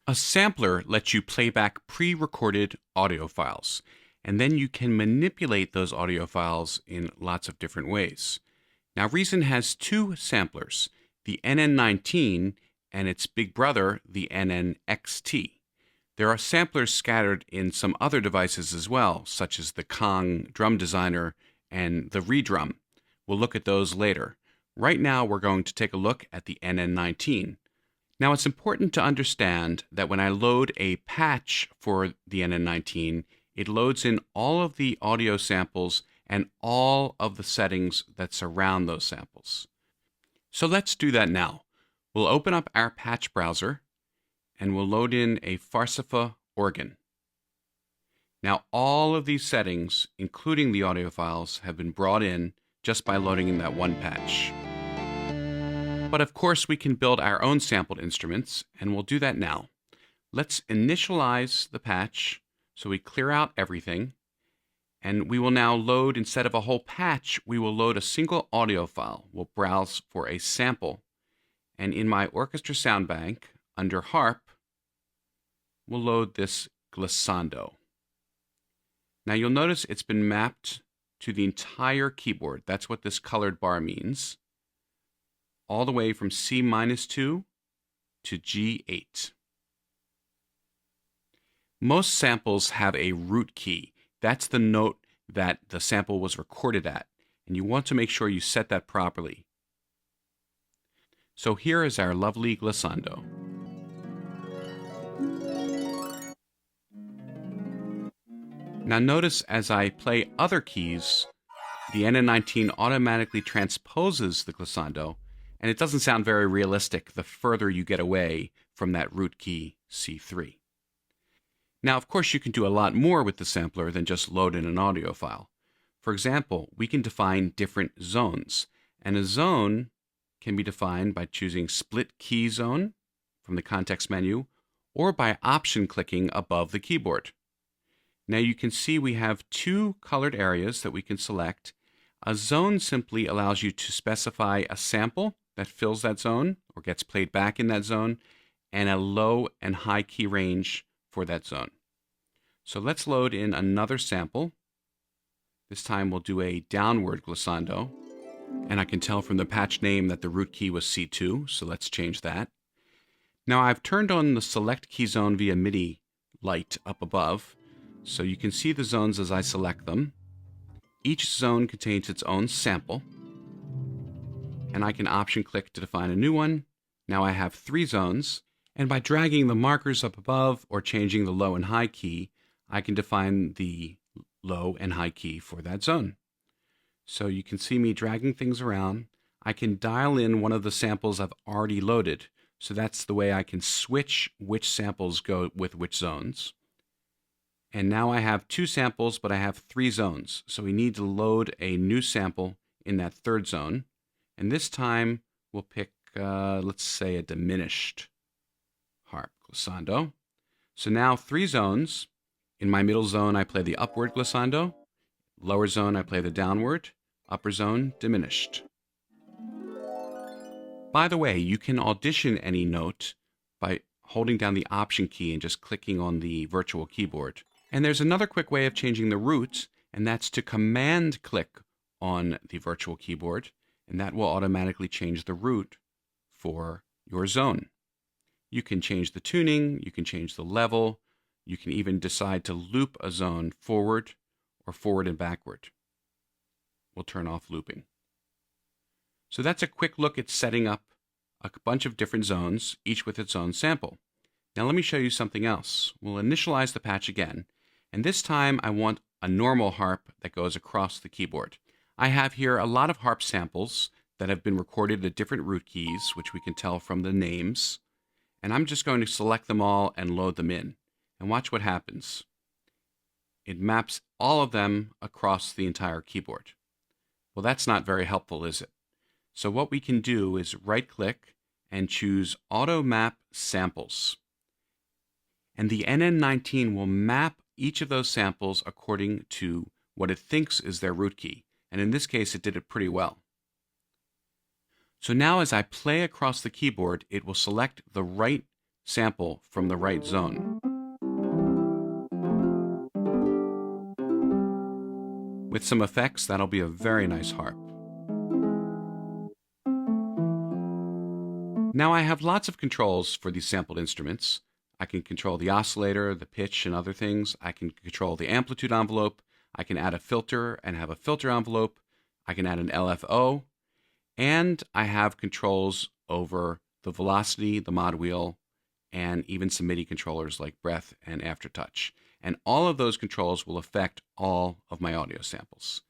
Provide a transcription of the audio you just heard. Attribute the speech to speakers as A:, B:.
A: A sampler lets you play back pre-recorded audio files, and then you can manipulate those audio files in lots of different ways. Now, Reason has two samplers, the NN19 and its big brother, the NNXT. There are samplers scattered in some other devices as well, such as the Kong Drum Designer and the ReDrum. We'll look at those later. Right now, we're going to take a look at the NN19. Now, it's important to understand that when I load a patch for the NN19, it loads in all of the audio samples and all of the settings that surround those samples. So let's do that now. We'll open up our patch browser and we'll load in a Farsafa organ. Now, all of these settings, including the audio files, have been brought in just by loading in that one patch. But of course, we can build our own sampled instruments, and we'll do that now. Let's initialize the patch so we clear out everything. And we will now load, instead of a whole patch, we will load a single audio file. We'll browse for a sample. And in my orchestra sound bank, under harp, we'll load this glissando. Now you'll notice it's been mapped to the entire keyboard. That's what this colored bar means. All the way from C-2 to G8. Most samples have a root key. That's the note that the sample was recorded at, and you want to make sure you set that properly. So here is our lovely glissando. Now notice as I play other keys, the NN19 automatically transposes the glissando, and it doesn't sound very realistic the further you get away from that root key C3. Now, of course, you can do a lot more with the sampler than just load in an audio file. For example, we can define different zones, and a zone can be defined by choosing Split Key Zone from the context menu, or by option clicking above the keyboard. Now you can see we have two colored areas that we can select. A zone simply allows you to specify a sample that fills that zone or gets played back in that zone, and a low and high key range for that zone. So let's load in another sample. This time we'll do a downward glissando, and I can tell from the patch name that the root key was C2, so let's change that. Now I've turned on the select key zone via MIDI light up above, so you can see the zones as I select them. Each zone contains its own sample, and I can option click to define a new one. Now I have 3 zones, and by dragging the markers up above or changing the low and high key, I can define the low and high key for that zone. So you can see me dragging things around. I can dial in one of the samples I've already loaded, so that's the way I can switch which samples go with which zones. And now I have 2 samples, but I have 3 zones, so we need to load a new sample in that 3rd zone. And this time we'll pick, let's say, a diminished harp glissando. So now 3 zones. In my middle zone, I play the upward glissando. Lower zone, I play the downward. Upper zone, diminished. By the way, you can audition any note by holding down the Option key and just clicking on the virtual keyboard. And there's another quick way of changing the root, and that's to Command click on the virtual keyboard, and that will automatically change the root for your zone. You can change the tuning, you can change the level, you can even decide to loop a zone forward or forward and backward. We'll turn off looping. So that's a quick look at setting up a bunch of different zones, each with its own sample. Now let me show you something else. We'll initialize the patch again, and this time I want a normal harp that goes across the keyboard. I have here a lot of harp samples that have been recorded at different root keys, which we can tell from the names, and I'm just going to select them all and load them in. And watch what happens. It maps all of them across the entire keyboard. Well, that's not very helpful, is it? So what we can do is right-click and choose Auto Map Samples. And the NN19 will map each of those samples according to what it thinks is their root key. And in this case, it did it pretty well. So now as I play across the keyboard, it will select the right sample from the right zone. With some effects, that'll be a very nice harp. Now I have lots of controls for these sampled instruments. I can control the oscillator, the pitch, and other things. I can control the amplitude envelope. I can add a filter and have a filter envelope. I can add an LFO. And I have controls over the velocity, the mod wheel, and even some MIDI controllers like breath and aftertouch. And all of those controls will affect all of my audio samples.